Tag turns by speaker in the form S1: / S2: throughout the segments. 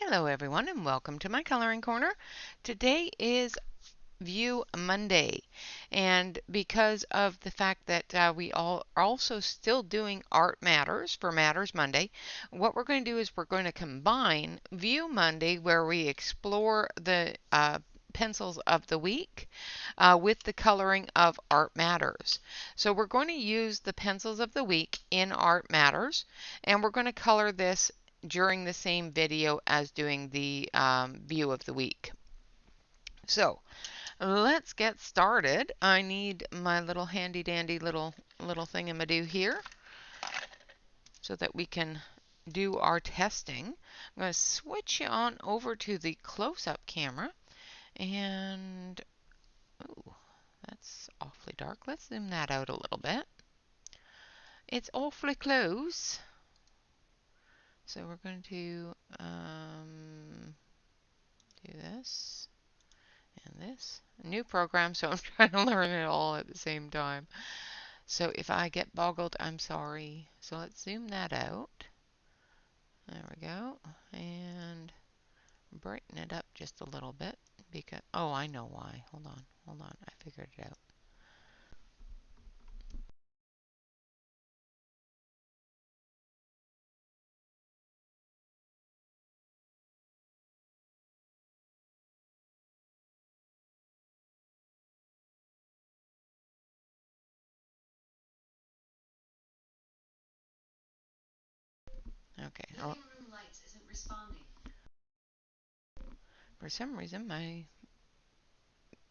S1: Hello everyone and welcome to my coloring corner. Today is View Monday, and because of the fact that we all are also still doing Art Matters for Matters Monday, what we're going to do is we're going to combine View Monday, where we explore the pencils of the week, with the coloring of Art Matters. So we're going to use the pencils of the week in Art Matters, and we're going to color this during the same video as doing the view of the week. So let's get started. I need my little handy dandy little thingamadoo here so that we can do our testing. I'm going to switch you on over to the close-up camera, and ooh, that's awfully dark. Let's zoom that out a little bit. It's awfully close. So we're going to do this and this. A new program, so I'm trying to learn it all at the same time. So if I get boggled, I'm sorry. So let's zoom that out. There we go. And brighten it up just a little bit because, oh, I know why. Hold on. I figured it out. Okay. Oh, for some reason, my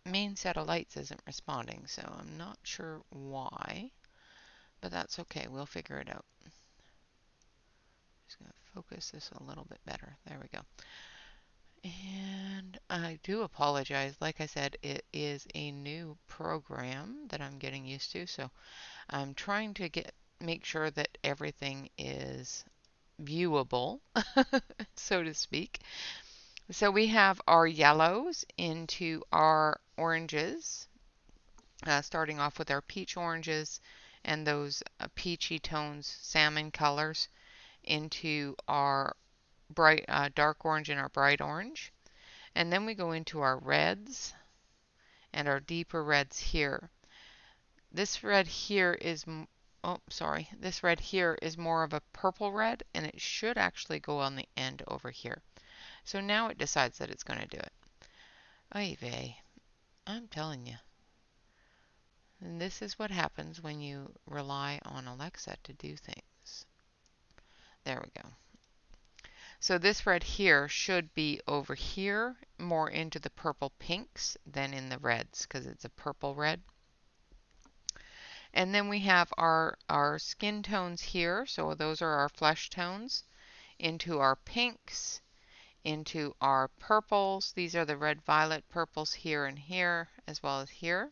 S1: main set of lights isn't responding, so I'm not sure why, but that's okay. We'll figure it out. Just going to focus this a little bit better. There we go. And I do apologize. Like I said, it is a new program that I'm getting used to, so I'm trying to make sure that everything is viewable, so to speak. So we have our yellows into our oranges, starting off with our peach oranges and those peachy tones, salmon colors, into our bright dark orange and our bright orange. And then we go into our reds and our deeper reds here. This red here is, oh, sorry, this red here is more of a purple red, and it should actually go on the end over here. So now it decides that it's going to do it. Oy vey, I'm telling you. And this is what happens when you rely on Alexa to do things. There we go. So this red here should be over here, more into the purple pinks than in the reds, because it's a purple red. And then we have our skin tones here, so those are our flesh tones, into our pinks, into our purples. These are the red violet purples here and here, as well as here.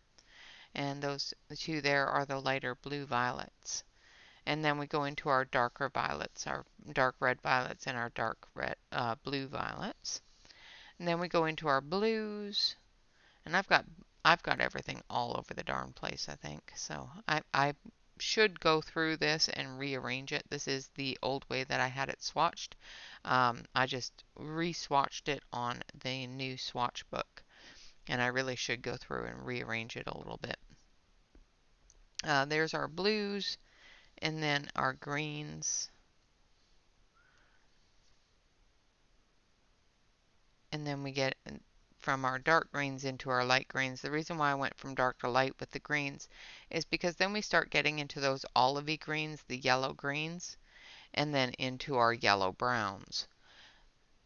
S1: And those the two there are the lighter blue violets. And then we go into our darker violets, our dark red violets and our dark red blue violets. And then we go into our blues, and I've got everything all over the darn place, I think. So I should go through this and rearrange it. This is the old way that I had it swatched. I just re-swatched it on the new swatch book, and I really should go through and rearrange it a little bit. There's our blues, and then our greens, and then we get from our dark greens into our light greens. The reason why I went from dark to light with the greens is because then we start getting into those olivey greens, the yellow greens, and then into our yellow browns.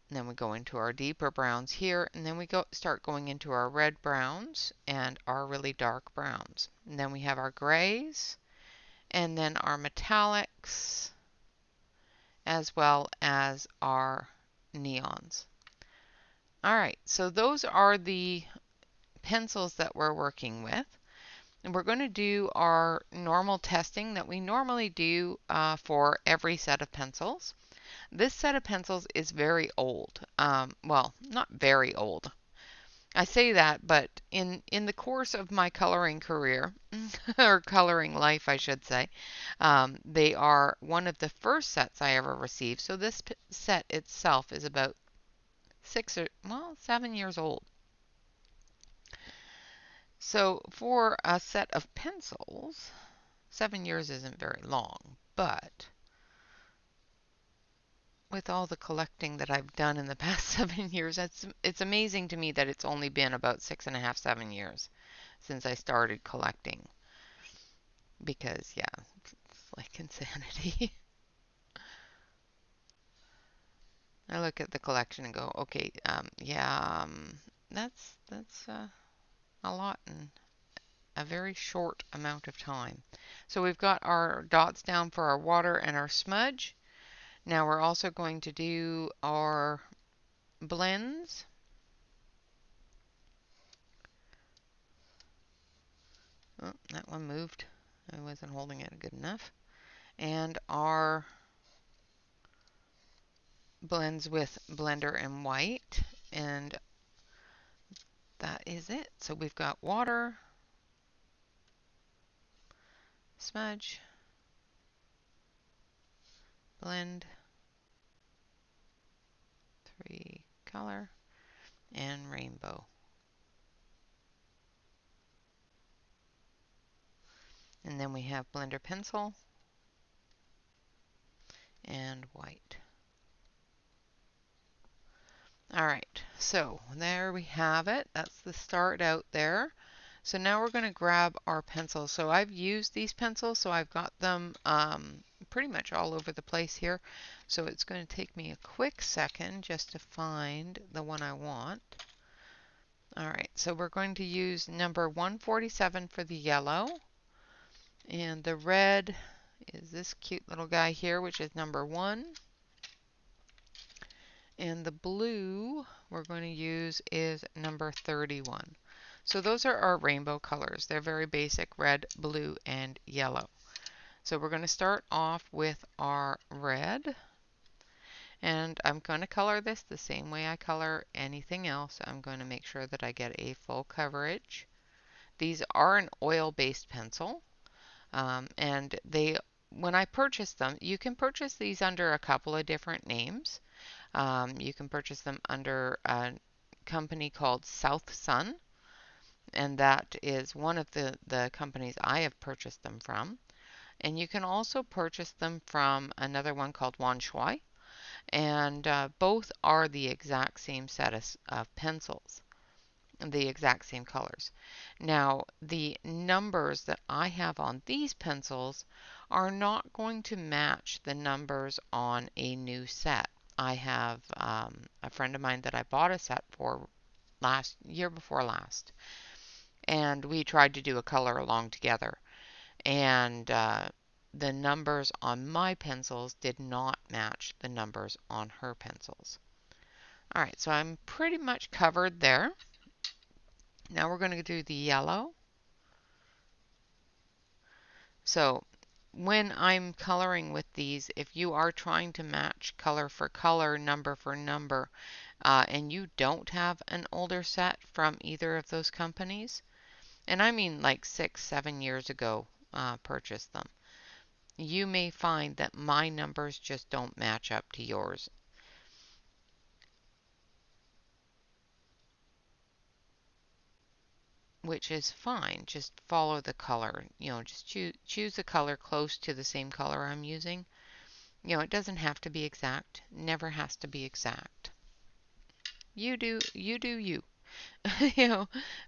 S1: And then we go into our deeper browns here, and then we start going into our red browns and our really dark browns. And then we have our grays, and then our metallics, as well as our neons. All right, so those are the pencils that we're working with. And we're going to do our normal testing that we normally do for every set of pencils. This set of pencils is very old. Well, not very old. I say that, but in the course of my coloring career, or coloring life, I should say, they are one of the first sets I ever received. So this set itself is about 7 years old. So for a set of pencils, 7 years isn't very long, but with all the collecting that I've done in the past 7 years, it's amazing to me that it's only been about 6.5, 7 years since I started collecting. Because yeah, it's like insanity. I look at the collection and go, okay, yeah, that's a lot in a very short amount of time. So we've got our dots down for our water and our smudge. Now we're also going to do our blends. Oh, that one moved. I wasn't holding it good enough. And our blends with blender and white. And that is it. So we've got water, smudge, blend, 3 color, and rainbow. And then we have blender pencil and white. All right, so there we have it. That's the start out there. So now we're going to grab our pencils. So I've used these pencils, so I've got them pretty much all over the place here. So it's going to take me a quick second just to find the one I want. All right, so we're going to use number 147 for the yellow. And the red is this cute little guy here, which is number 1. And the blue we're going to use is number 31. So those are our rainbow colors. They're very basic: red, blue, and yellow. So we're going to start off with our red. And I'm going to color this the same way I color anything else. I'm going to make sure that I get a full coverage. These are an oil-based pencil. And when I purchased them, you can purchase these under a couple of different names. You can purchase them under a company called South Sun, and that is one of the companies I have purchased them from. And you can also purchase them from another one called Wan Shui, and both are the exact same set of pencils, the exact same colors. Now, the numbers that I have on these pencils are not going to match the numbers on a new set. I have a friend of mine that I bought a set for year before last, and we tried to do a color along together, and the numbers on my pencils did not match the numbers on her pencils. All right, so I'm pretty much covered there. Now we're going to do the yellow. So when I'm coloring with these, if you are trying to match color for color, number for number, and you don't have an older set from either of those companies, and I mean like 6, 7 years ago purchased them, you may find that my numbers just don't match up to yours. Which is fine. Just follow the color. Just choose a color close to the same color I'm using. It doesn't have to be exact. Never has to be exact. You do you.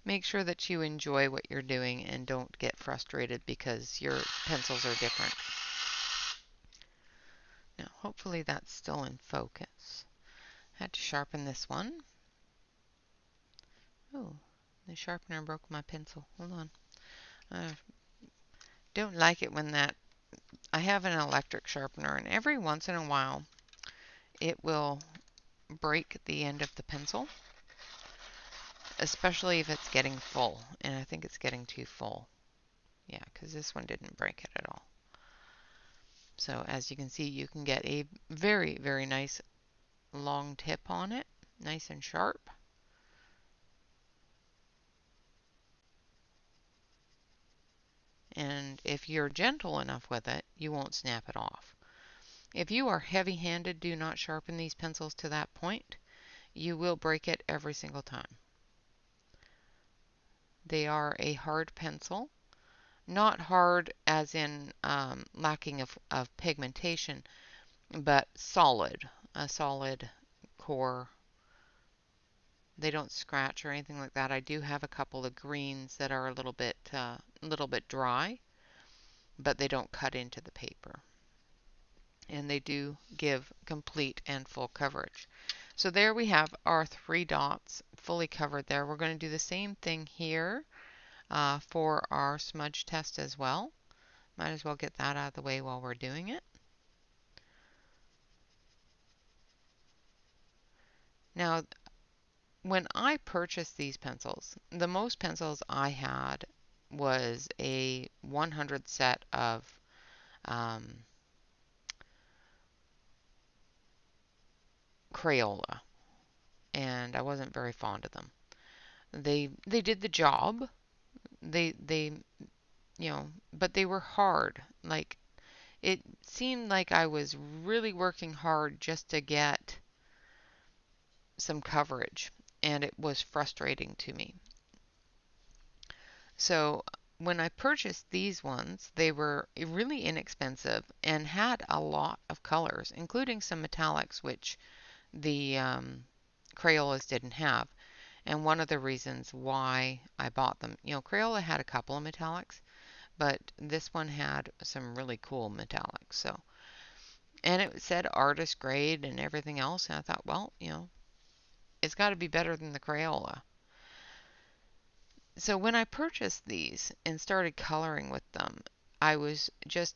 S1: Make sure that you enjoy what you're doing and don't get frustrated because your pencils are different. Now, hopefully that's still in focus. I had to sharpen this one. Oh, the sharpener broke my pencil. Hold on. I don't like it when I have an electric sharpener, and every once in a while it will break the end of the pencil, especially if it's getting full, and I think it's getting too full. Yeah, because this one didn't break it at all. So as you can see, you can get a very, very nice long tip on it, nice and sharp. And if you're gentle enough with it, you won't snap it off. If you are heavy-handed, do not sharpen these pencils to that point. you will break it every single time. They are a hard pencil, not hard as in lacking of pigmentation, but solid, a solid core. They don't scratch or anything like that. I do have a couple of greens that are a little bit dry, but they don't cut into the paper. And they do give complete and full coverage. So there we have our 3 dots fully covered there. We're going to do the same thing here for our smudge test as well. Might as well get that out of the way while we're doing it. Now, when I purchased these pencils, the most pencils I had was a 100 set of Crayola, and I wasn't very fond of them. They did the job. They but they were hard. Like it seemed like I was really working hard just to get some coverage, and it was frustrating to me. So when I purchased these ones, they were really inexpensive and had a lot of colors, including some metallics, which the Crayolas didn't have. And one of the reasons why I bought them, Crayola had a couple of metallics, but this one had some really cool metallics. So, and it said artist grade and everything else, and I thought, well, it's got to be better than the Crayola. So when I purchased these and started coloring with them, I was just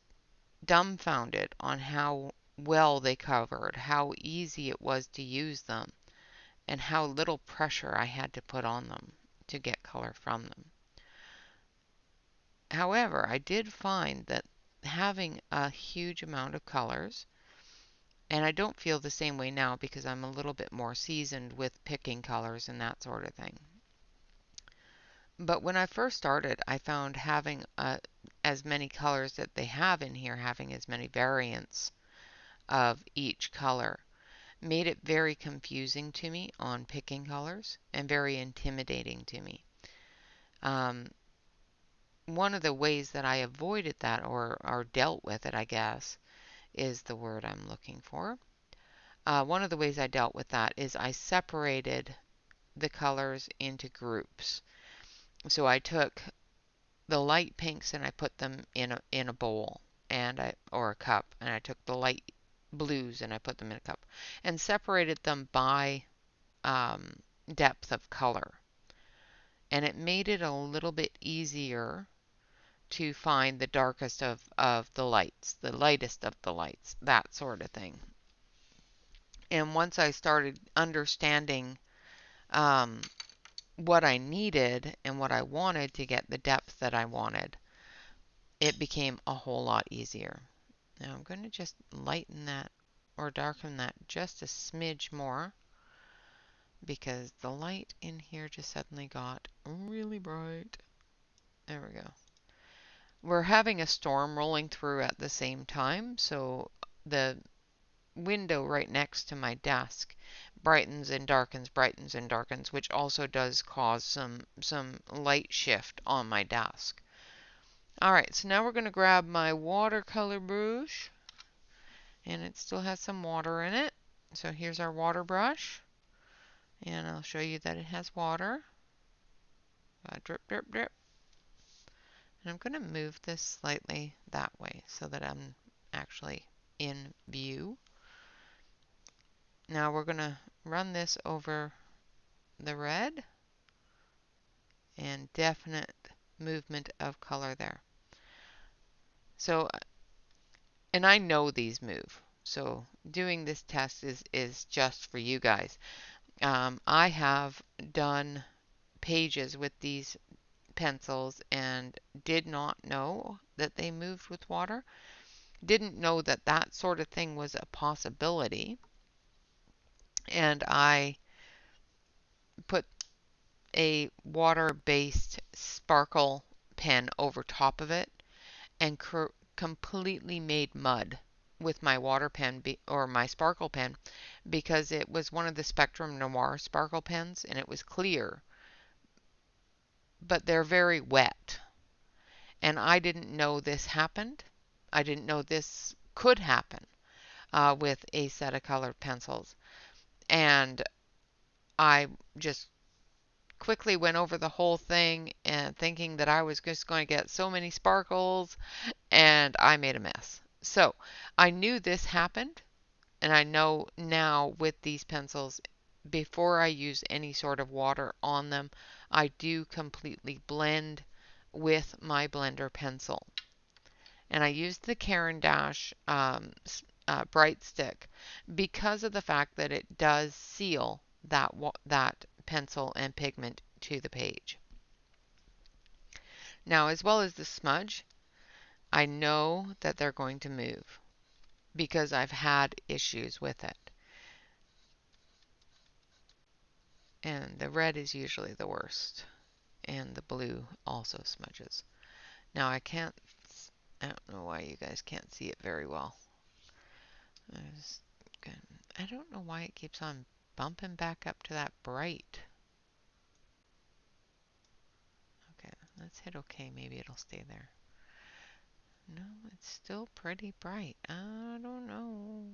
S1: dumbfounded on how well they covered, how easy it was to use them, and how little pressure I had to put on them to get color from them. However, I did find that having a huge amount of colors, and I don't feel the same way now because I'm a little bit more seasoned with picking colors and that sort of thing. But when I first started, I found having as many colors that they have in here, having as many variants of each color, made it very confusing to me on picking colors and very intimidating to me. One of the ways that I avoided that or dealt with it, I guess, is the word I'm looking for. One of the ways I dealt with that is I separated the colors into groups. So I took the light pinks and I put them in a bowl or a cup, and I took the light blues and I put them in a cup and separated them by depth of color. And it made it a little bit easier to find the darkest of the lights, the lightest of the lights, that sort of thing. And once I started understanding what I needed and what I wanted to get the depth that I wanted, it became a whole lot easier. Now I'm going to just lighten that or darken that just a smidge more because the light in here just suddenly got really bright. There we go. We're having a storm rolling through at the same time, so the window right next to my desk brightens and darkens, which also does cause some light shift on my desk. Alright, so now we're going to grab my watercolor brush, and it still has some water in it. So here's our water brush, and I'll show you that it has water. Drip, drip, drip. And I'm going to move this slightly that way so that I'm actually in view. Now we're going to run this over the red, and definite movement of color there. So, and I know these move, so doing this test is just for you guys. I have done pages with these pencils and did not know that they moved with water. Didn't know that that sort of thing was a possibility. And I put a water-based sparkle pen over top of it and completely made mud with my water pen or my sparkle pen because it was one of the Spectrum Noir sparkle pens and it was clear, but they're very wet. And I didn't know this happened. I didn't know this could happen with a set of colored pencils. And I just quickly went over the whole thing and thinking that I was just going to get so many sparkles, and I made a mess. So I knew this happened, and I know now with these pencils, before I use any sort of water on them, I do completely blend with my blender pencil. And I used the Caran d'Ache Bright Stick because of the fact that it does seal that pencil and pigment to the page. Now, as well as the smudge, I know that they're going to move because I've had issues with it. And the red is usually the worst, and the blue also smudges. Now I don't know why you guys can't see it very well. I don't know why it keeps on bumping back up to that bright. Okay, let's hit OK. Maybe it'll stay there. No, it's still pretty bright. I don't know.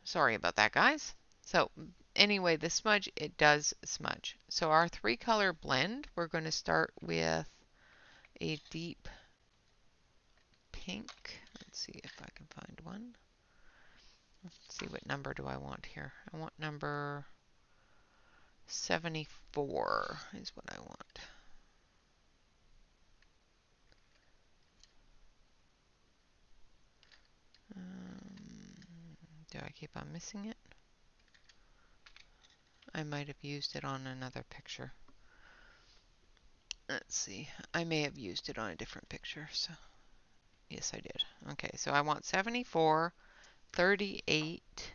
S1: Sorry about that, guys. So anyway, the smudge, it does smudge. So our 3-color blend, we're going to start with a deep pink. Let's see if I can find one. Let's see, what number do I want here? I want number 74 is what I want. Do I keep on missing it? I might have used it on another picture. Let's see. I may have used it on a different picture. So yes, I did. Okay, so I want 74, 38,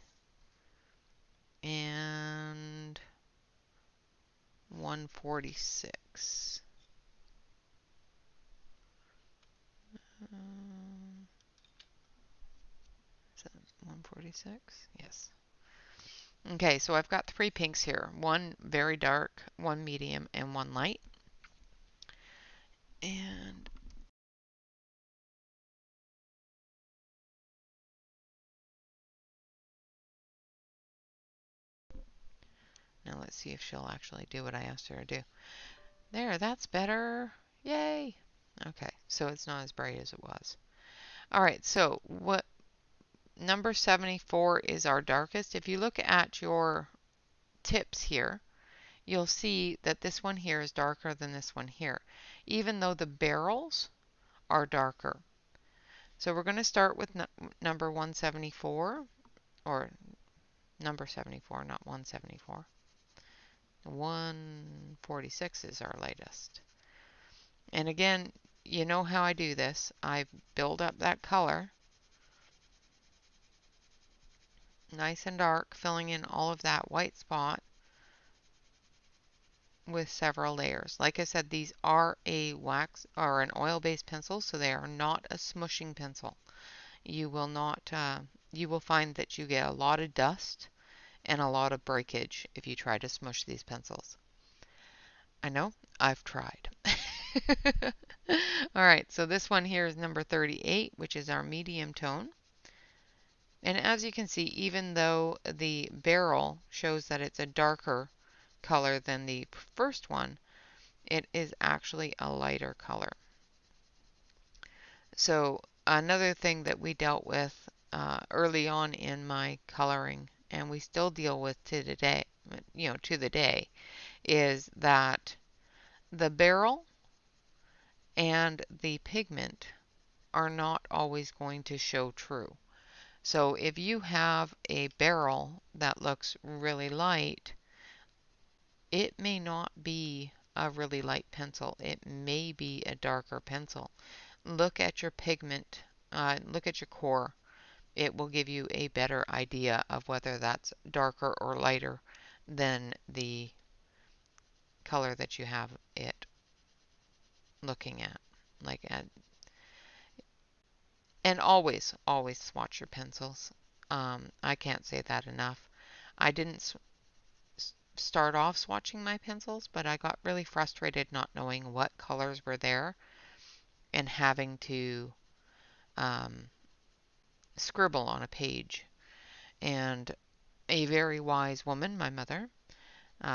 S1: and 146. Is that 146? Yes. Okay, so I've got 3 pinks here. One very dark, one medium, and one light. And now let's see if she'll actually do what I asked her to do. There, that's better. Yay! Okay, so it's not as bright as it was. All right, so what number 74 is our darkest. If you look at your tips here, you'll see that this one here is darker than this one here, even though the barrels are darker. So we're going to start with number 174, or number 74, not 174. 146 is our lightest. And again, you know how I do this. I build up that color nice and dark, filling in all of that white spot with several layers. Like I said, these are a wax or an oil-based pencil, so they are not a smushing pencil. You will not, you will find that you get a lot of dust and a lot of breakage if you try to smush these pencils. I know, I've tried. All right, so this one here is number 38, which is our medium tone. And as you can see, even though the barrel shows that it's a darker color than the first one, it is actually a lighter color. So another thing that we dealt with early on in my coloring, and we still deal with to today, to the day, is that the barrel and the pigment are not always going to show true. So if you have a barrel that looks really light, it may not be a really light pencil. It may be a darker pencil. Look at your pigment, look at your core. It will give you a better idea of whether that's darker or lighter than the color that you have it looking at. Like And always, always swatch your pencils. I can't say that enough. I didn't start off swatching my pencils, but I got really frustrated not knowing what colors were there and having to um, scribble on a page. And a very wise woman, my mother,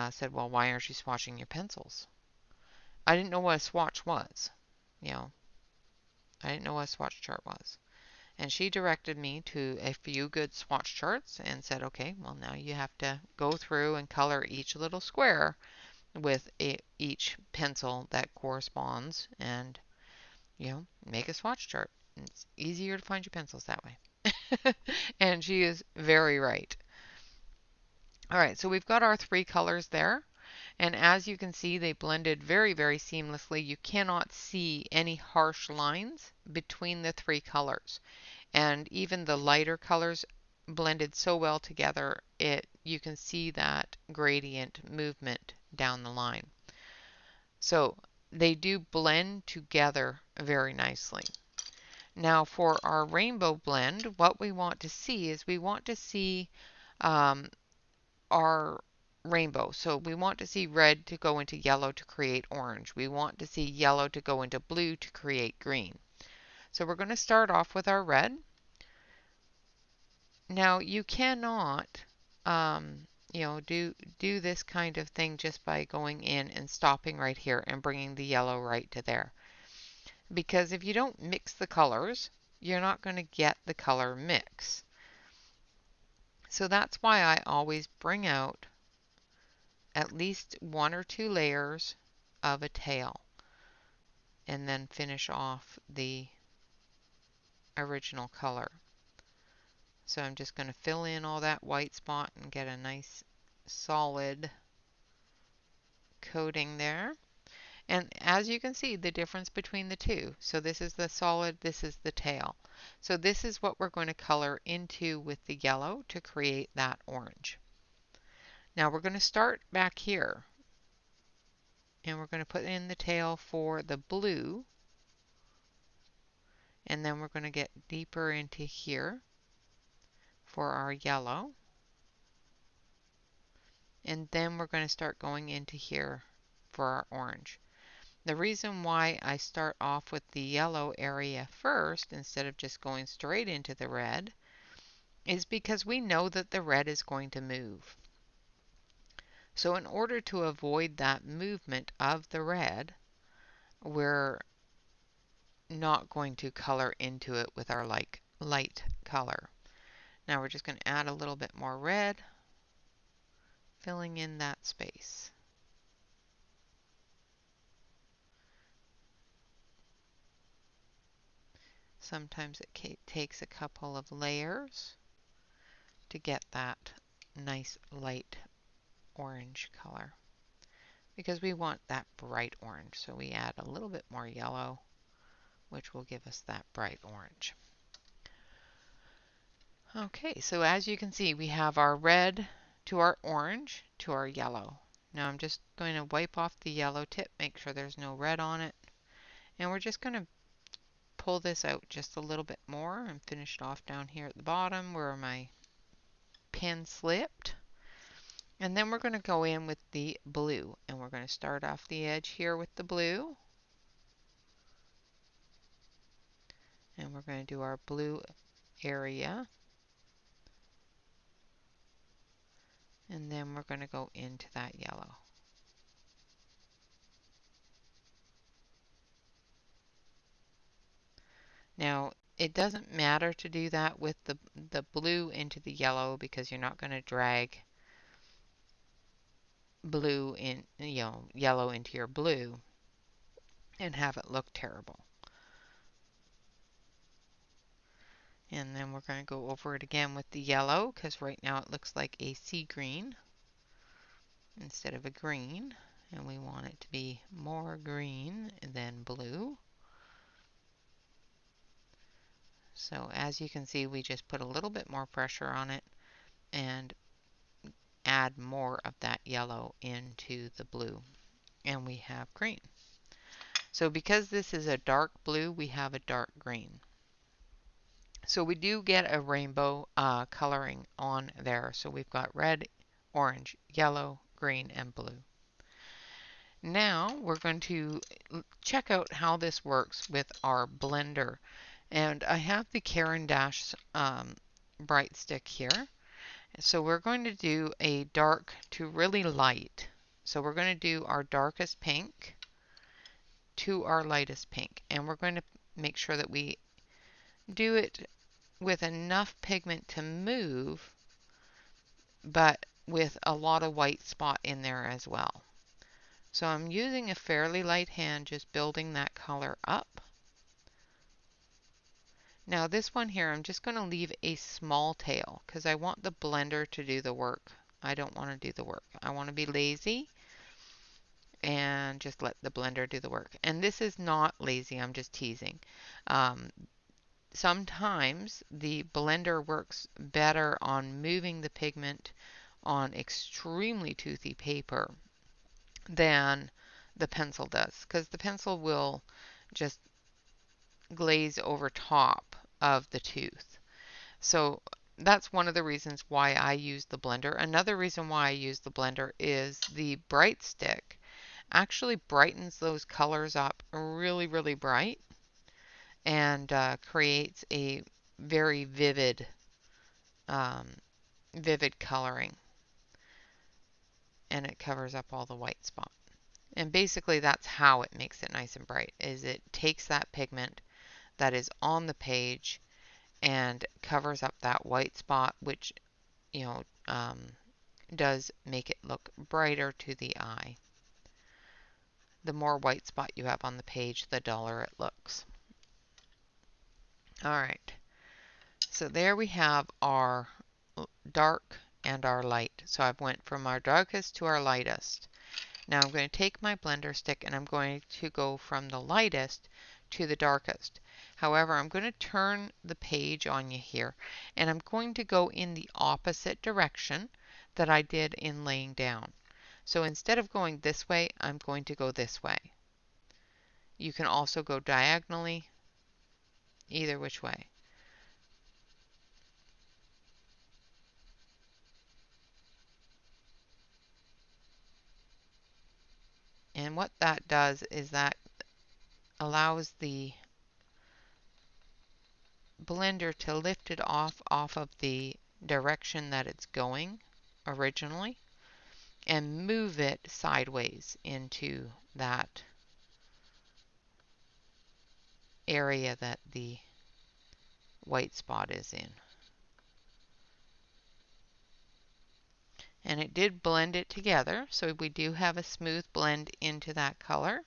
S1: said, "Well, why aren't you swatching your pencils?" I didn't know what a swatch was. You know, I didn't know what a swatch chart was. And she directed me to a few good swatch charts and said, okay, well, now you have to go through and color each little square with each pencil that corresponds and, make a swatch chart. It's easier to find your pencils that way. And she is very right. All right, so we've got our three colors there. And as you can see, they blended very, very seamlessly. You cannot see any harsh lines between the three colors. And even the lighter colors blended so well together, you can see that gradient movement down the line. So they do blend together very nicely. Now for our rainbow blend, what we want to see is we want to see um, our rainbow. So we want to see red to go into yellow to create orange. We want to see yellow to go into blue to create green. So we're going to start off with our red. Now you cannot do this kind of thing just by going in and stopping right here and bringing the yellow right to there. Because if you don't mix the colors, you're not going to get the color mix. So that's why I always bring out at least one or two layers of a tail and then finish off the original color. So I'm just going to fill in all that white spot and get a nice solid coating there. And as you can see, the difference between the two. So this is the solid, this is the tail. So this is what we're going to color into with the yellow to create that orange. Now we're going to start back here and we're going to put in the tail for the blue, and then we're going to get deeper into here for our yellow, and then we're going to start going into here for our orange. The reason why I start off with the yellow area first instead of just going straight into the red is because we know that the red is going to move. So in order to avoid that movement of the red, we're not going to color into it with our light color. Now we're just going to add a little bit more red, filling in that space. Sometimes it takes a couple of layers to get that nice light orange color because we want that bright orange. So we add a little bit more yellow, which will give us that bright orange. Okay, so as you can see, we have our red to our orange to our yellow. Now I'm just going to wipe off the yellow tip, make sure there's no red on it. And we're just going to pull this out just a little bit more and finish it off down here at the bottom where my pen slipped. And then we're going to go in with the blue, and we're going to start off the edge here with the blue. And we're going to do our blue area. And then we're going to go into that yellow. Now, it doesn't matter to do that with the blue into the yellow because you're not going to drag blue in, yellow into your blue and have it look terrible. And then we're going to go over it again with the yellow because right now it looks like a sea green instead of a green, and we want it to be more green than blue. So as you can see, we just put a little bit more pressure on it and add more of that yellow into the blue, and we have green. So because this is a dark blue, we have a dark green. So we do get a rainbow coloring on there. So we've got red, orange, yellow, green, and blue. Now we're going to check out how this works with our blender. And I have the Caran d'Ache bright stick here. So we're going to do a dark to really light. So we're going to do our darkest pink to our lightest pink. And we're going to make sure that we do it with enough pigment to move, but with a lot of white spot in there as well. So I'm using a fairly light hand, just building that color up. Now this one here, I'm just going to leave a small tail because I want the blender to do the work. I don't want to do the work. I want to be lazy and just let the blender do the work. And this is not lazy, I'm just teasing. Sometimes the blender works better on moving the pigment on extremely toothy paper than the pencil does, because the pencil will just glaze over top of the tooth. So that's one of the reasons why I use the blender. Another reason why I use the blender is the bright stick actually brightens those colors up really, really bright and creates a very um, vivid coloring, and it covers up all the white spot. And basically that's how it makes it nice and bright, is it takes that pigment that is on the page and covers up that white spot, which, you know, does make it look brighter to the eye. The more white spot you have on the page, the duller it looks. All right, so there we have our dark and our light. So I've went from our darkest to our lightest. Now I'm going to take my blender stick and I'm going to go from the lightest to the darkest. However, I'm going to turn the page on you here, and I'm going to go in the opposite direction that I did in laying down. So instead of going this way, I'm going to go this way. You can also go diagonally, either which way. And what that does is that allows the blender to lift it off of the direction that it's going originally and move it sideways into that area that the white spot is in. And it did blend it together, so we do have a smooth blend into that color,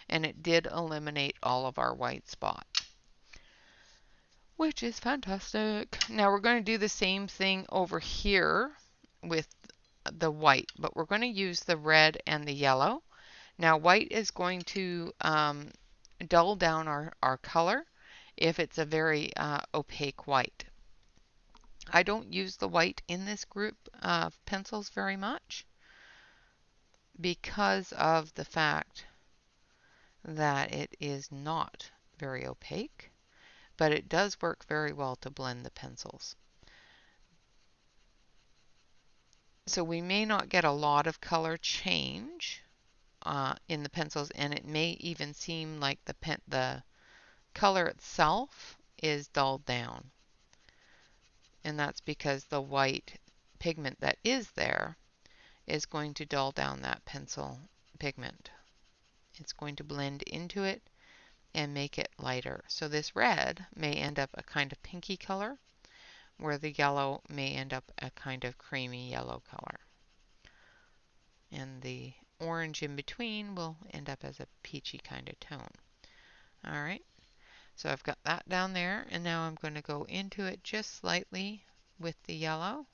S1: and it did eliminate all of our white spot, which is fantastic. Now we're going to do the same thing over here with the white, but we're going to use the red and the yellow. Now white is going to dull down our color if it's a very opaque white. I don't use the white in this group of pencils very much because of the fact that it is not very opaque, but it does work very well to blend the pencils. So we may not get a lot of color change in the pencils, and it may even seem like the color itself is dulled down. And that's because the white pigment that is there is going to dull down that pencil pigment. It's going to blend into it and make it lighter. So this red may end up a kind of pinky color, where the yellow may end up a kind of creamy yellow color. And the orange in between will end up as a peachy kind of tone. All right, so I've got that down there, and now I'm going to go into it just slightly with the yellow.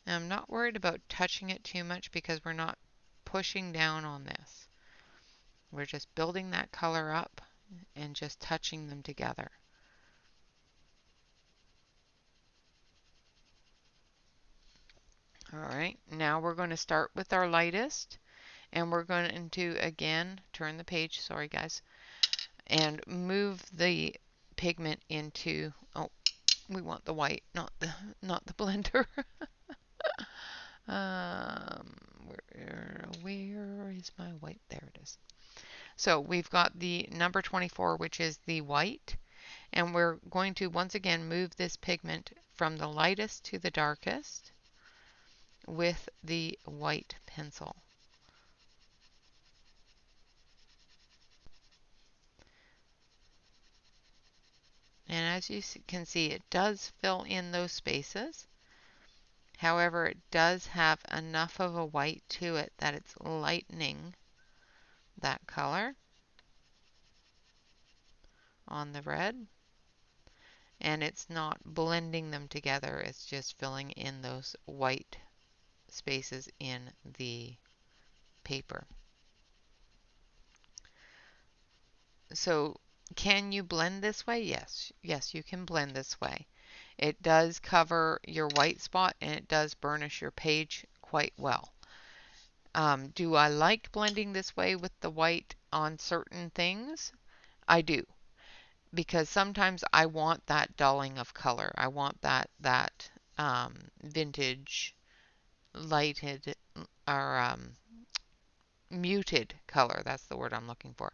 S1: And I'm not worried about touching it too much because we're not pushing down on this. We're just building that color up and just touching them together. All right, now we're going to start with our lightest, and we're going to again turn the page, sorry guys, and move the pigment into, oh, we want the white, not the blender. um, where is my white? There it is. So we've got the number 24, which is the white, and we're going to once again move this pigment from the lightest to the darkest with the white pencil. And as you can see, it does fill in those spaces. However, it does have enough of a white to it that it's lightening that color on the red. And it's not blending them together, it's just filling in those white spaces in the paper. So can you blend this way? Yes. Yes, you can blend this way. It does cover your white spot and it does burnish your page quite well. Do I like blending this way with the white on certain things? I do, because sometimes I want that dulling of color. I want that vintage lighted or muted color. That's the word I'm looking for.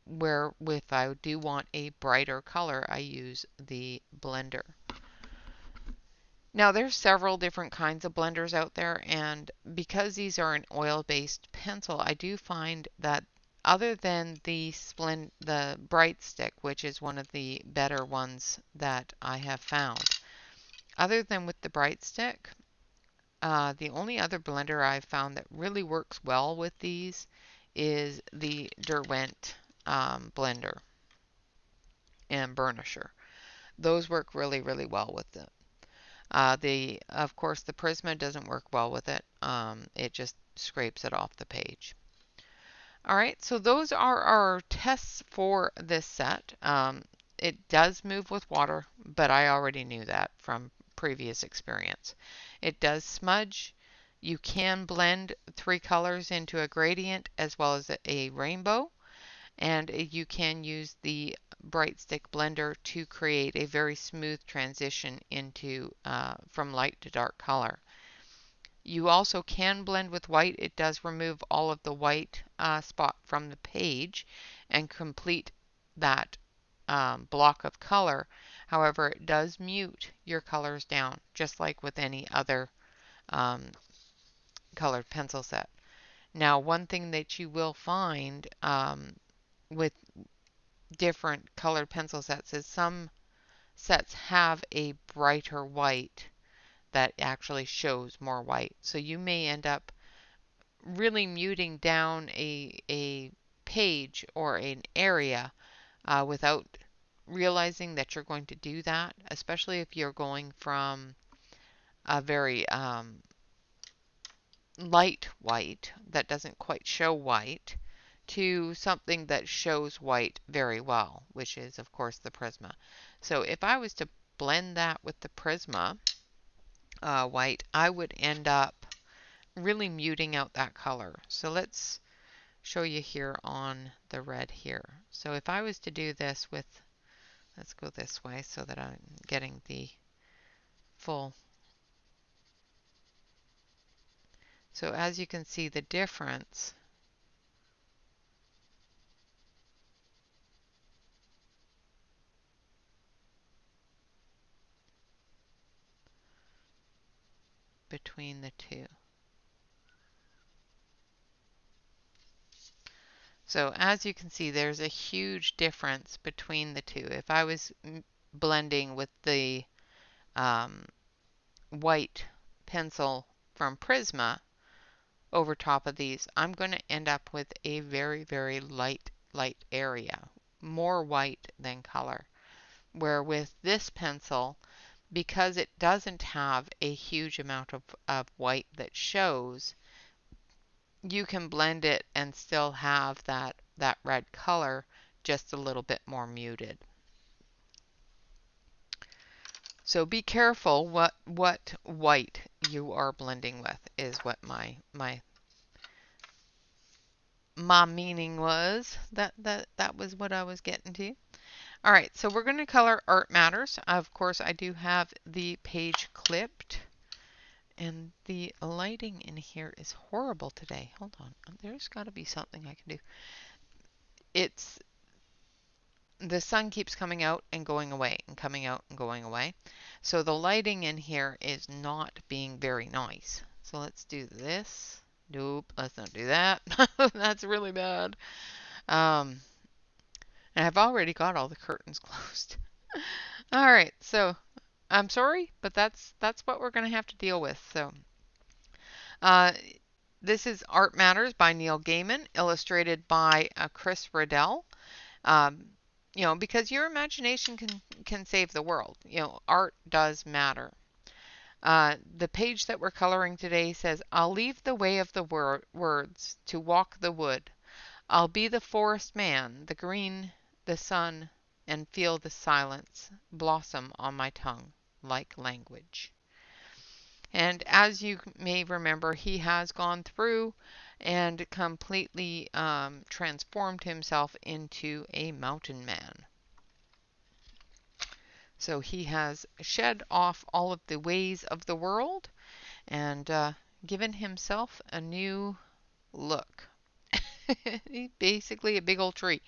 S1: Where if I do want a brighter color, I use the blender. Now there's several different kinds of blenders out there, and because these are an oil-based pencil, I do find that other than the Bright Stick, which is one of the better ones that I have found, other than with the Bright Stick, the only other blender I've found that really works well with these is the Derwent blender and burnisher. Those work really, really well with it. Of course, the Prisma doesn't work well with it. It just scrapes it off the page. All right, so those are our tests for this set. It does move with water, but I already knew that from previous experience. It does smudge. You can blend 3 colors into a gradient as well as a rainbow, and you can use the Bright Stick blender to create a very smooth transition into from light to dark color. You also can blend with white. It does remove all of the white spot from the page and complete that block of color. However, it does mute your colors down, just like with any other colored pencil set. Now, one thing that you will find with different colored pencil sets is some sets have a brighter white that actually shows more white. So you may end up really muting down a page or an area without realizing that you're going to do that, especially if you're going from a very light white that doesn't quite show white to something that shows white very well, which is, of course, the Prisma. So if I was to blend that with the Prisma white, I would end up really muting out that color. So let's show you here on the red here. So if I was to do this with, let's go this way so that I'm getting the full. So as you can see the difference between the two. So as you can see, there's a huge difference between the two. If I was blending with the white pencil from Prisma over top of these, I'm going to end up with a very, very light area, more white than color. Where with this pencil, because it doesn't have a huge amount of white that shows, you can blend it and still have that red color just a little bit more muted. So be careful what white you are blending with is what my meaning was. That was what I was getting to. All right, so we're going to color Art Matters. Of course, I do have the page clipped. And the lighting in here is horrible today. Hold on. There's got to be something I can do. It's the sun keeps coming out and going away and coming out and going away. So the lighting in here is not being very nice. So let's do this. Nope, let's not do that. That's really bad. And I've already got all the curtains closed. All right, so I'm sorry, but that's what we're going to have to deal with. So uh, this is Art Matters by Neil Gaiman, illustrated by Chris Riddell. Um, because your imagination can save the world. Art does matter. The page that we're coloring today says, I'll leave the way of the words to walk the wood. I'll be the forest man, the green, the sun, and feel the silence blossom on my tongue like language. And as you may remember, he has gone through and completely transformed himself into a mountain man. So he has shed off all of the ways of the world and given himself a new look. Basically a big old tree.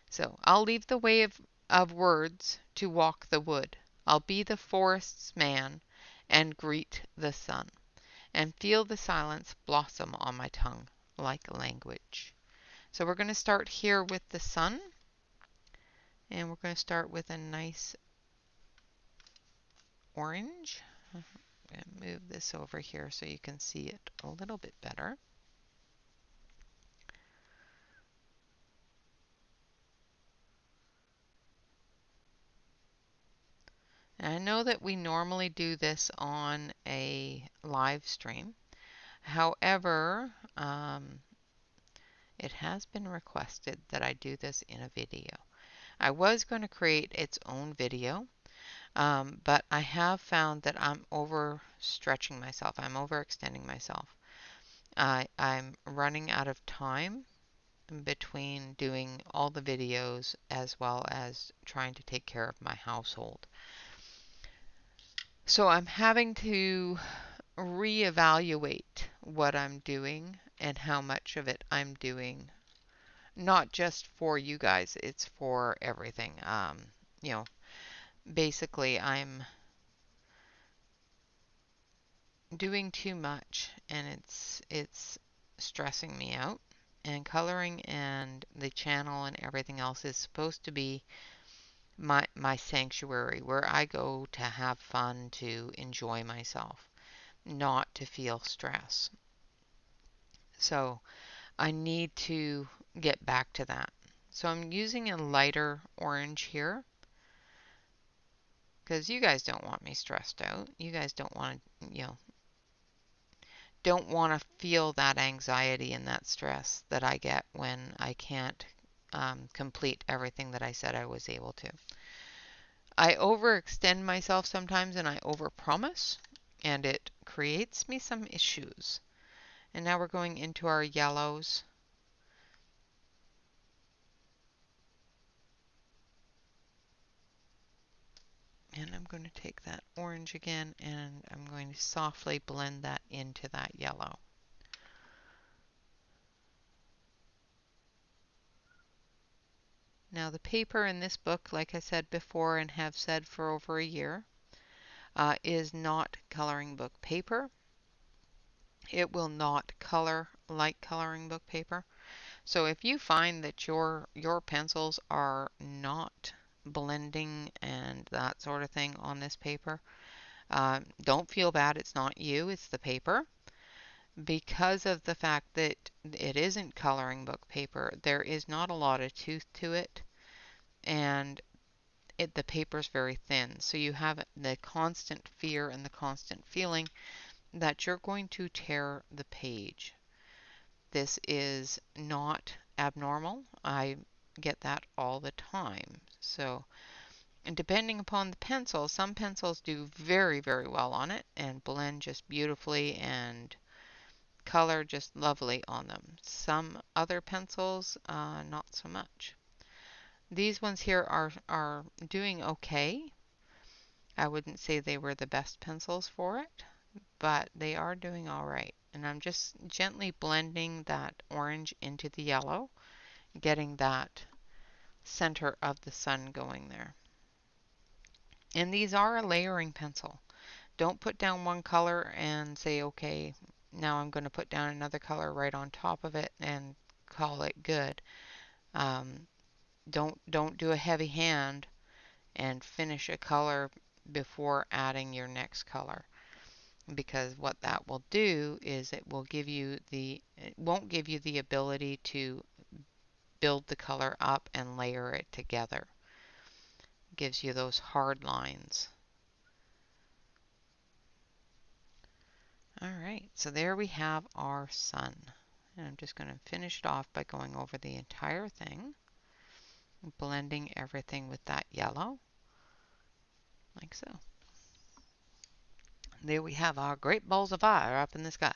S1: So I'll leave the way of words to walk the wood. I'll be the forest's man and greet the sun and feel the silence blossom on my tongue like language. So we're going to start here with the sun, and we're going to start with a nice orange. I'm going to move this over here so you can see it a little bit better. And I know that we normally do this on a live stream. However, it has been requested that I do this in a video. I was going to create its own video, but I have found that I'm overstretching myself. I'm overextending myself. I'm running out of time between doing all the videos as well as trying to take care of my household. So I'm having to reevaluate what I'm doing and how much of it I'm doing. Not just for you guys, it's for everything. Basically I'm doing too much and it's stressing me out. And coloring and the channel and everything else is supposed to be my sanctuary where I go to have fun, to enjoy myself, not to feel stress. So I need to get back to that. So I'm using a lighter orange here because you guys don't want me stressed out. You guys don't want to, don't want to feel that anxiety and that stress that I get when I can't complete everything that I said I was able to. I overextend myself sometimes and I overpromise, and it creates me some issues. And now we're going into our yellows. And I'm going to take that orange again and I'm going to softly blend that into that yellow. Now the paper in this book, like I said before and have said for over a year, is not coloring book paper. It will not color like coloring book paper. So if you find that your pencils are not blending and that sort of thing on this paper, don't feel bad. It's not you, it's the paper. Because of the fact that it isn't coloring book paper, there is not a lot of tooth to it, and the paper's very thin. So you have the constant fear and the constant feeling that you're going to tear the page. This is not abnormal. I get that all the time. So, and depending upon the pencil, some pencils do very, very well on it and blend just beautifully and color just lovely on them. Some other pencils, not so much. These ones here are doing okay. I wouldn't say they were the best pencils for it, but they are doing all right. And I'm just gently blending that orange into the yellow, getting that center of the sun going there. And these are a layering pencil. Don't put down one color and say, okay, now I'm going to put down another color right on top of it and call it good. Um, don't do a heavy hand and finish a color before adding your next color, because what that will do is it won't give you the ability to build the color up and layer it together. It gives you those hard lines. All right, so there we have our sun. And I'm just going to finish it off by going over the entire thing, blending everything with that yellow, like so. There we have our great balls of fire up in the sky.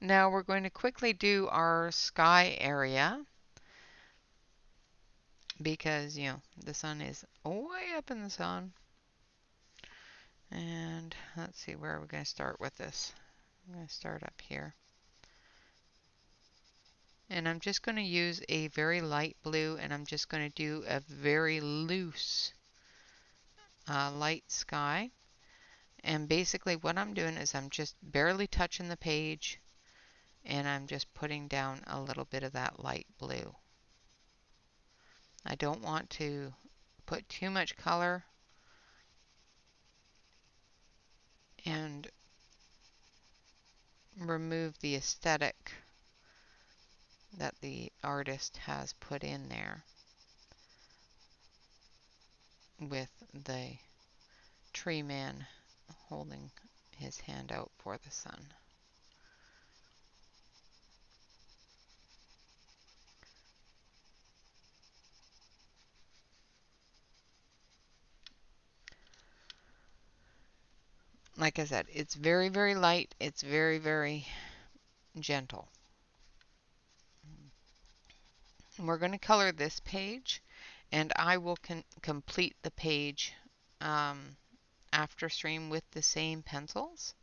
S1: Now we're going to quickly do our sky area, because, you know, the sun is way up in the sun. And let's see, where are we going to start with this? I'm going to start up here. And I'm just going to use a very light blue, and I'm just going to do a very loose light sky. And basically what I'm doing is I'm just barely touching the page, and I'm just putting down a little bit of that light blue. I don't want to put too much color and remove the aesthetic that the artist has put in there with the tree man holding his hand out for the sun. Like I said, it's very, very light. It's very, very gentle. We're going to color this page, and I will complete the page after stream with the same pencils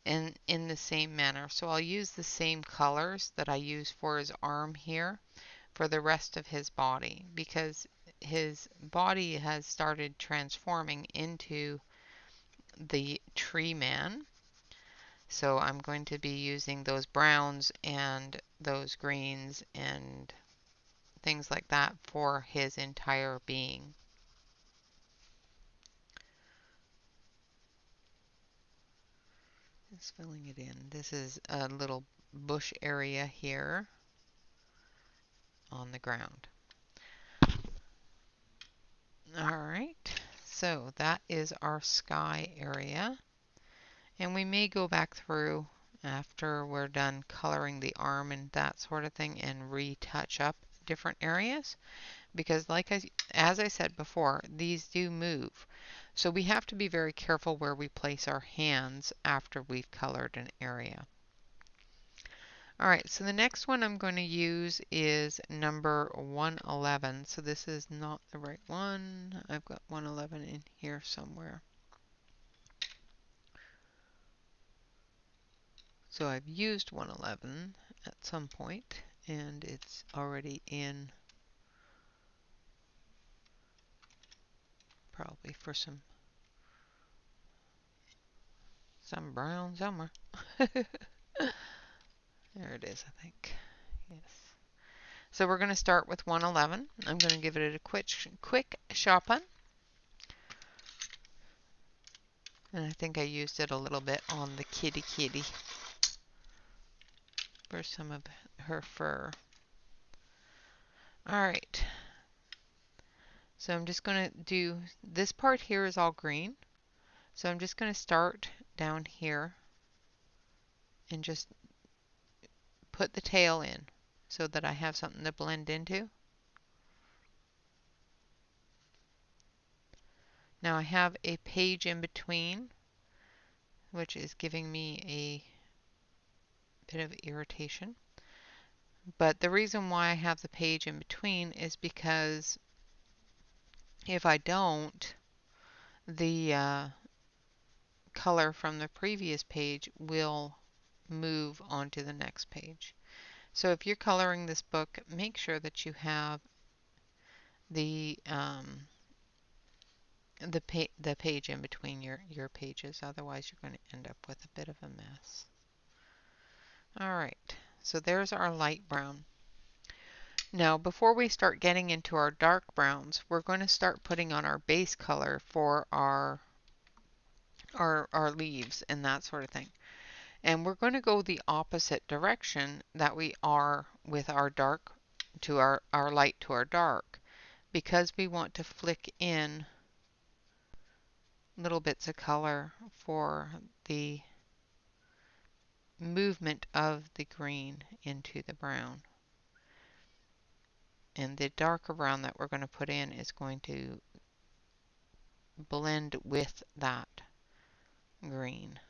S1: and in the same manner. So I'll use the same colors that I use for his arm here for the rest of his body, because his body has started transforming into the tree man. So I'm going to be using those browns and those greens and things like that for his entire being. Just filling it in. This is a little bush area here on the ground. Alright, so that is our sky area. And we may go back through after we're done coloring the arm and that sort of thing and retouch up different areas, because as I said before, these do move. So we have to be very careful where we place our hands after we've colored an area. Alright, so the next one I'm going to use is number 111. So this is not the right one. I've got 111 in here somewhere. So I've used 111 at some point, and it's already in probably for some brown somewhere. There it is, I think. Yes. So we're going to start with 111. I'm going to give it a quick sharpen. And I think I used it a little bit on the kitty for some of her fur. Alright. So I'm just going to do, this part here is all green. So I'm just going to start down here and just put the tail in so that I have something to blend into. Now I have a page in between, which is giving me bit of irritation. But the reason why I have the page in between is because if I don't, the color from the previous page will move onto the next page. So if you're coloring this book, make sure that you have the the page in between your pages. Otherwise, you're going to end up with a bit of a mess. All right, so there's our light brown. Now, before we start getting into our dark browns, we're going to start putting on our base color for our leaves and that sort of thing. And we're going to go the opposite direction that we are with our dark to our light to our dark, because we want to flick in little bits of color for the movement of the green into the brown. And the darker brown that we're going to put in is going to blend with that green.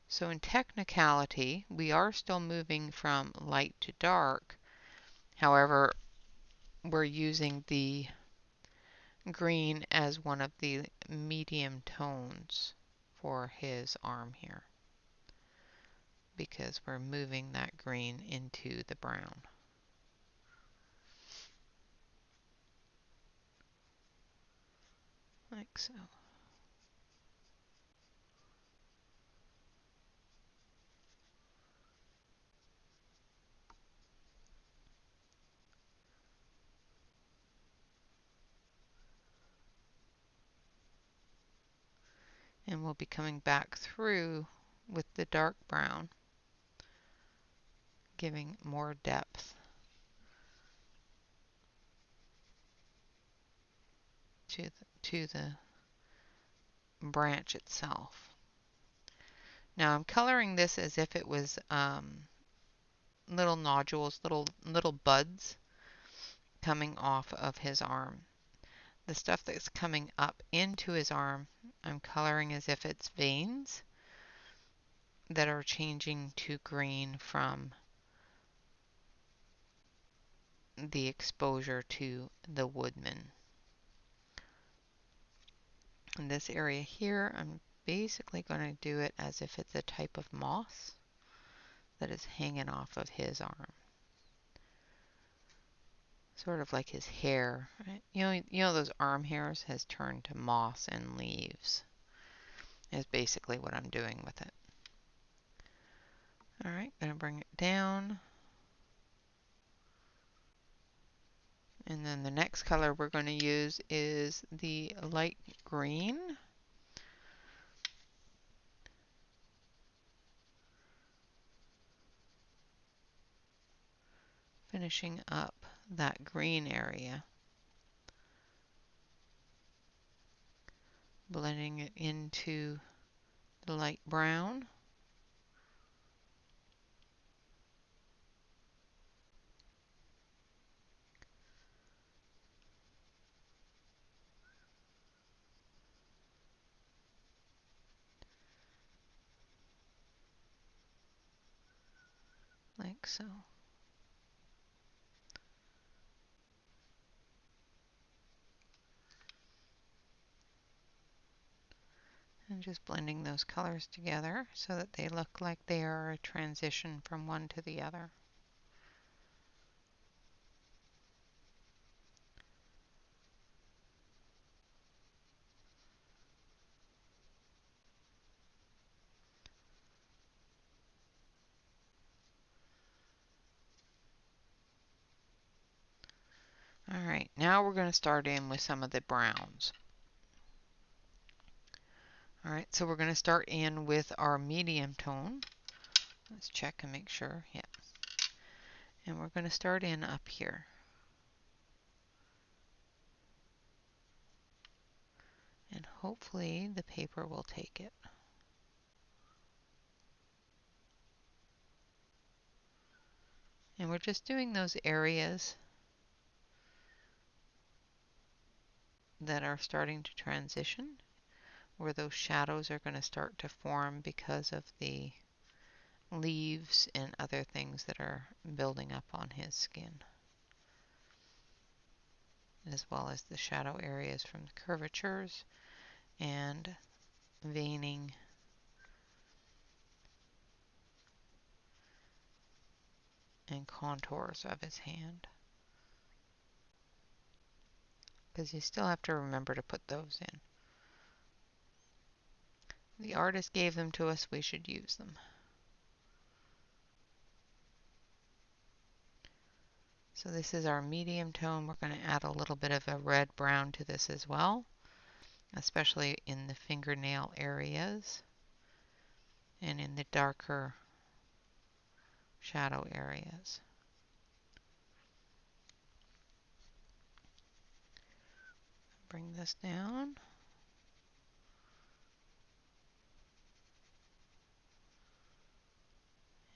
S1: So in technicality, we are still moving from light to dark. However, we're using the green as one of the medium tones for his arm here, because we're moving that green into the brown. Like so. And we'll be coming back through with the dark brown, giving more depth to the branch itself. Now I'm coloring this as if it was little nodules, little buds coming off of his arm. The stuff that's coming up into his arm, I'm coloring as if it's veins that are changing to green from the exposure to the woodman. In this area here, I'm basically going to do it as if it's a type of moss that is hanging off of his arm. Sort of like his hair. You know those arm hairs has turned to moss and leaves. Is basically what I'm doing with it. Alright, gonna bring it down. And then the next color we're going to use is the light green. Finishing up that green area. Blending it into the light brown. Like so. And just blending those colors together so that they look like they are a transition from one to the other. Alright, now we're going to start in with some of the browns. Alright, so we're going to start in with our medium tone. Let's check and make sure. Yeah. And we're going to start in up here. And hopefully the paper will take it. And we're just doing those areas that are starting to transition, where those shadows are going to start to form because of the leaves and other things that are building up on his skin, as well as the shadow areas from the curvatures and veining and contours of his hand. Because you still have to remember to put those in. The artist gave them to us, we should use them. So this is our medium tone. We're going to add a little bit of a red-brown to this as well, especially in the fingernail areas and in the darker shadow areas. Bring this down.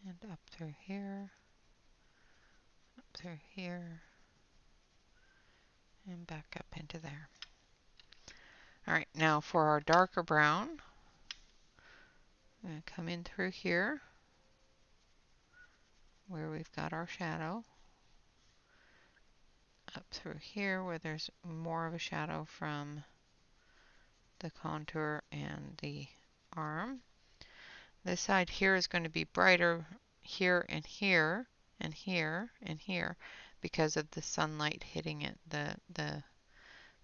S1: And up through here, up through here, and back up into there. Alright, now for our darker brown, I'm going to come in through here, where we've got our shadow, up through here where there's more of a shadow from the contour and the arm. This side here is going to be brighter here and here and here and here because of the sunlight hitting it. The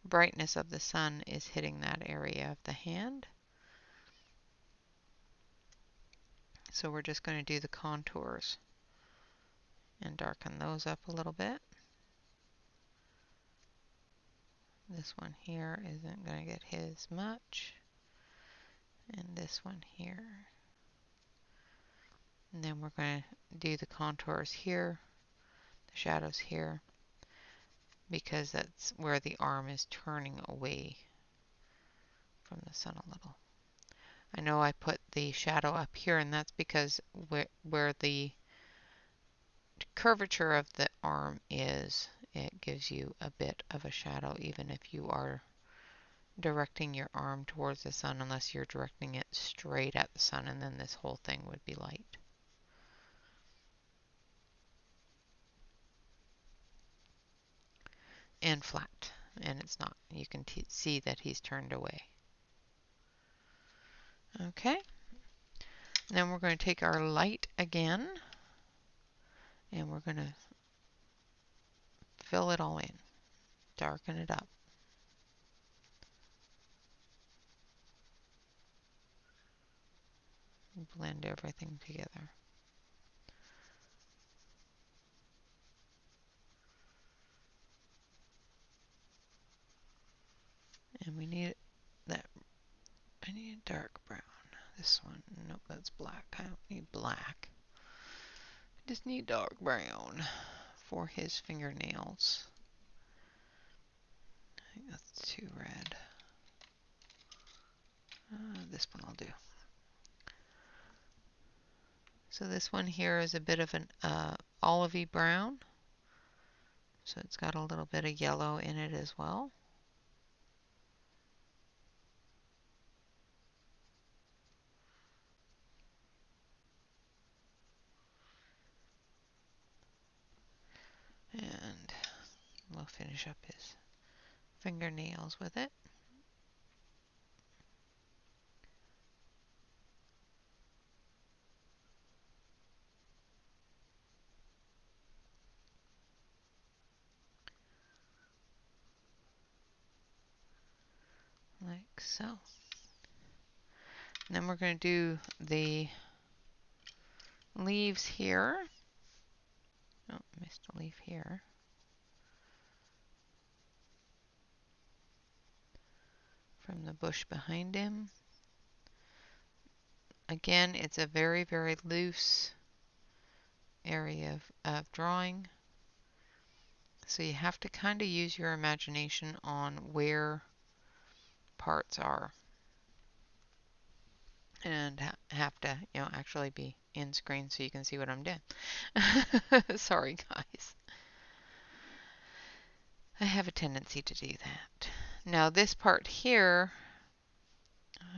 S1: brightness of the sun is hitting that area of the hand. So we're just going to do the contours and darken those up a little bit. This one here isn't going to get hit as much. And this one here. And then we're going to do the contours here, the shadows here, because that's where the arm is turning away from the sun a little. I know I put the shadow up here, and that's because where the curvature of the arm is, it gives you a bit of a shadow even if you are directing your arm towards the sun, unless you're directing it straight at the sun, and then this whole thing would be light. And flat, and it's not. You can see that he's turned away. Okay, then we're going to take our light again, and we're going to fill it all in, darken it up. Blend everything together. And we need that. I need a dark brown. This one, nope, that's black. I don't need black. I just need dark brown for his fingernails. I think that's too red. This one I'll do. So this one here is a bit of an olivey brown. So it's got a little bit of yellow in it as well. And we'll finish up his fingernails with it. Like so. And then we're going to do the leaves here. Oh, missed a leaf here. From the bush behind him. Again, it's a very, very loose area of drawing. So you have to kind of use your imagination on where parts are. And have to, actually be in screen so you can see what I'm doing. Sorry, guys. I have a tendency to do that. Now this part here,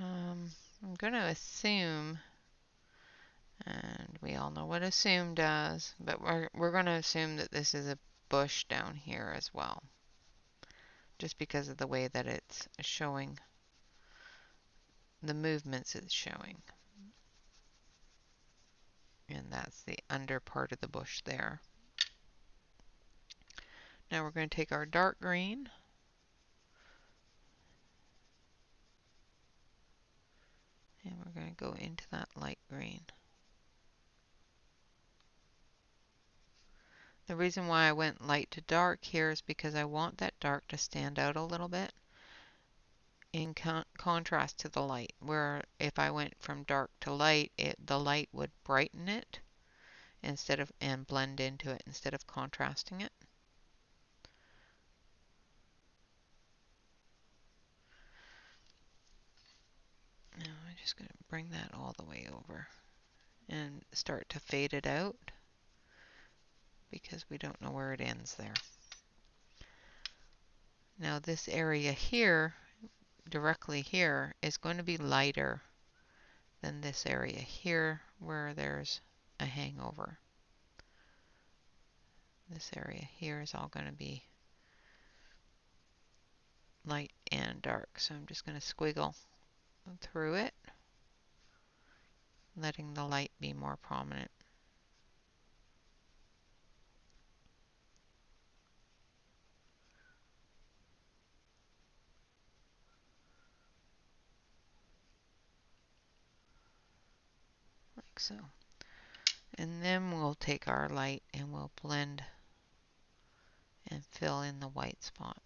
S1: I'm going to assume And we all know what assume does, but we're going to assume that this is a bush down here as well, just because of the way that it's showing, the movements it's showing. And that's the under part of the bush there. Now we're going to take our dark green and we're going to go into that light green. The reason why I went light to dark here is because I want that dark to stand out a little bit in contrast to the light, where if I went from dark to light, the light would brighten it instead of and blend into it instead of contrasting it. Now I'm just going to bring that all the way over and start to fade it out because we don't know where it ends there. Now this area here, directly here, is going to be lighter than this area here where there's a hangover. This area here is all going to be light and dark, so I'm just going to squiggle through it, letting the light be more prominent. Like so. And then we'll take our light and we'll blend and fill in the white spot.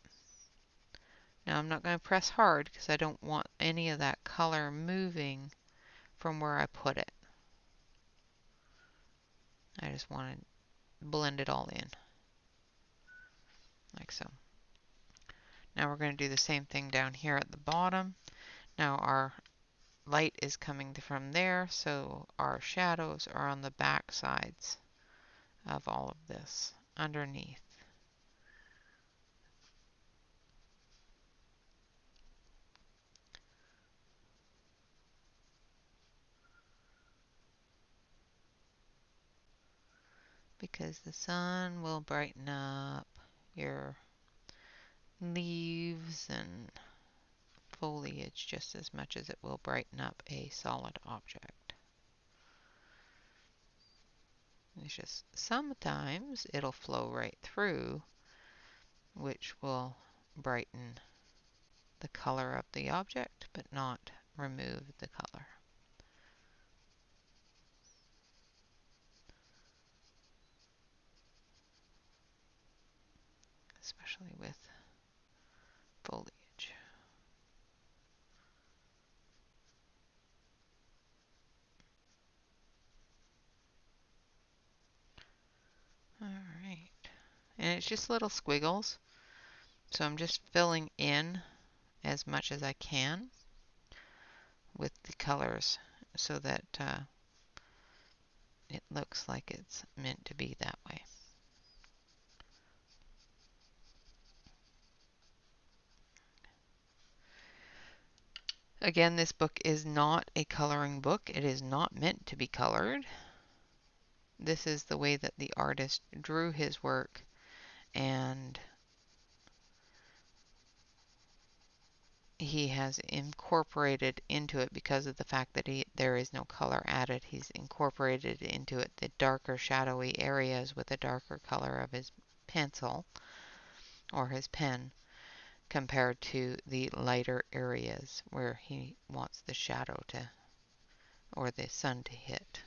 S1: Now I'm not going to press hard because I don't want any of that color moving from where I put it. I just want to blend it all in, like so. Now we're going to do the same thing down here at the bottom. Now our light is coming from there, so our shadows are on the back sides of all of this, underneath. Because the sun will brighten up your leaves and foliage just as much as it will brighten up a solid object. It's just sometimes it'll flow right through, which will brighten the color of the object, but not remove the color. Especially with foliage. Alright, and it's just little squiggles, so I'm just filling in as much as I can with the colors so that it looks like it's meant to be that way. Again, this book is not a coloring book. It is not meant to be colored. This is the way that the artist drew his work, and he has incorporated into it, because of the fact that there is no color added, he's incorporated into it the darker shadowy areas with a darker color of his pencil or his pen compared to the lighter areas where he wants the shadow to, or the sun to hit.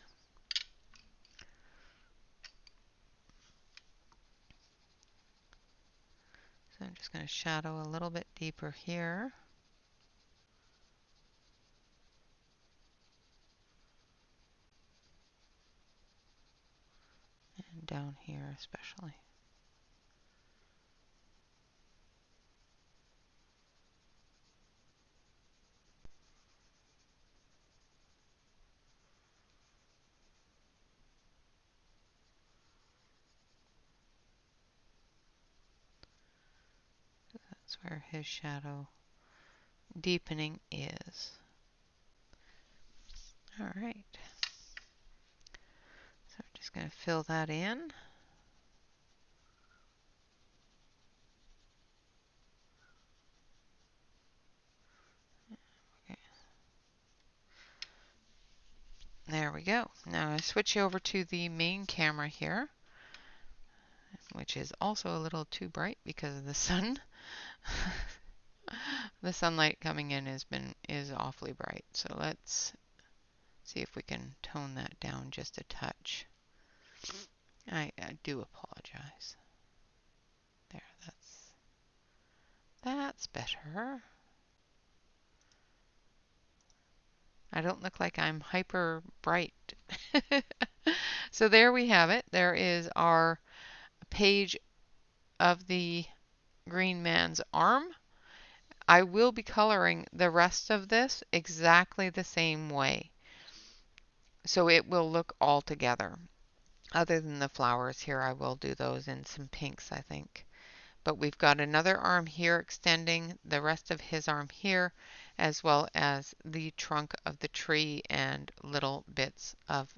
S1: So I'm just going to shadow a little bit deeper here. And down here especially. That's where his shadow deepening is. All right. Just going to fill that in. Okay. There we go. Now I switch over to the main camera here, which is also a little too bright because of the sun. The sunlight coming in is awfully bright. So let's see if we can tone that down just a touch. I do apologize. There, that's better. I don't look like I'm hyper bright. So there we have it. There is our page of the green man's arm. I will be coloring the rest of this exactly the same way. So it will look all together. Other than the flowers here, I will do those in some pinks, I think. But we've got another arm here extending, the rest of his arm here, as well as the trunk of the tree and little bits of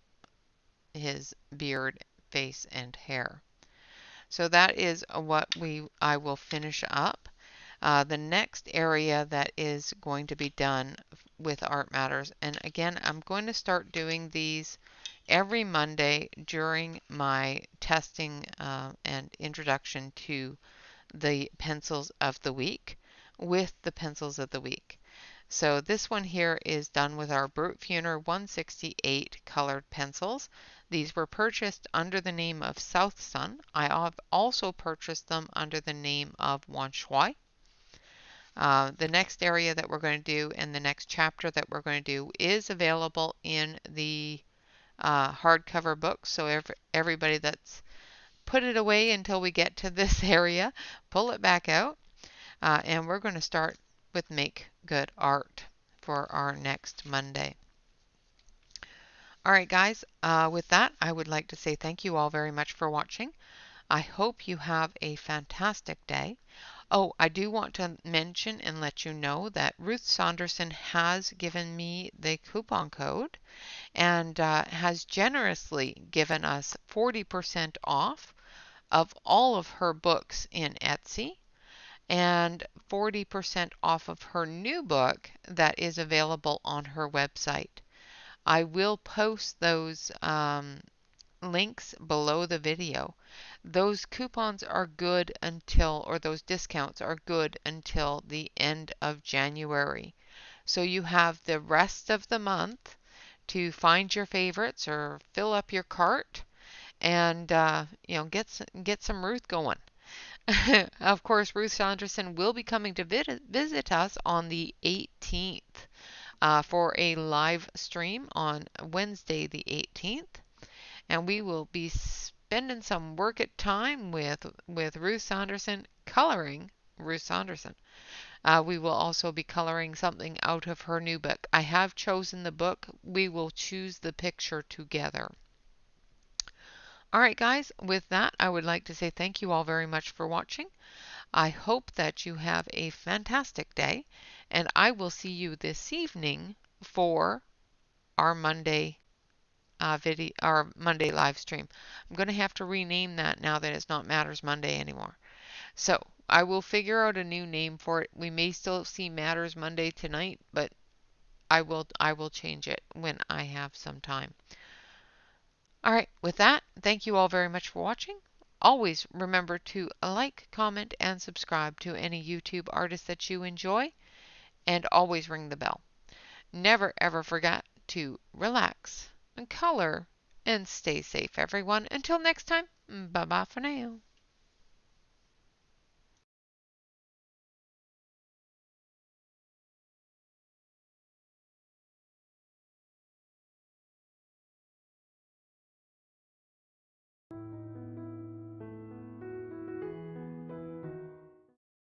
S1: his beard, face, and hair. So that is what I will finish up. The next area that is going to be done with Art Matters, and again, I'm going to start doing these every Monday during my testing and introduction to the pencils of the week with the pencils of the week. So this one here is done with our Brute Funer 168 colored pencils. These were purchased under the name of South Sun. I have also purchased them under the name of Wan Shui. The next area that we're going to do and the next chapter that we're going to do is available in the hardcover book. So everybody that's put it away until we get to this area, pull it back out, and we're going to start with Make Good Art for our next Monday. All right, guys, with that, I would like to say thank you all very much for watching. I hope you have a fantastic day. Oh, I do want to mention and let you know that Ruth Saunderson has given me the coupon code and has generously given us 40% off of all of her books in Etsy and 40% off of her new book that is available on her website. I will post those links below the video. Those coupons are good until, or those discounts are good until the end of January. So you have the rest of the month to find your favorites or fill up your cart and get some Ruth going. Of course, Ruth Saunderson will be coming to visit us on the 18th for a live stream on Wednesday the 18th. And we will be spending some work at time with Ruth Saunderson, coloring Ruth Saunderson. We will also be coloring something out of her new book. I have chosen the book. We will choose the picture together. All right, guys, with that, I would like to say thank you all very much for watching. I hope that you have a fantastic day, and I will see you this evening for our Monday our Monday live stream. I'm going to have to rename that now that it's not Matters Monday anymore. So I will figure out a new name for it. We may still see Matters Monday tonight, but I will change it when I have some time. All right, with that, thank you all very much for watching. Always remember to like, comment, and subscribe to any YouTube artist that you enjoy, and always ring the bell. Never ever forget to relax and color and stay safe, everyone. Until next time, bye-bye for now.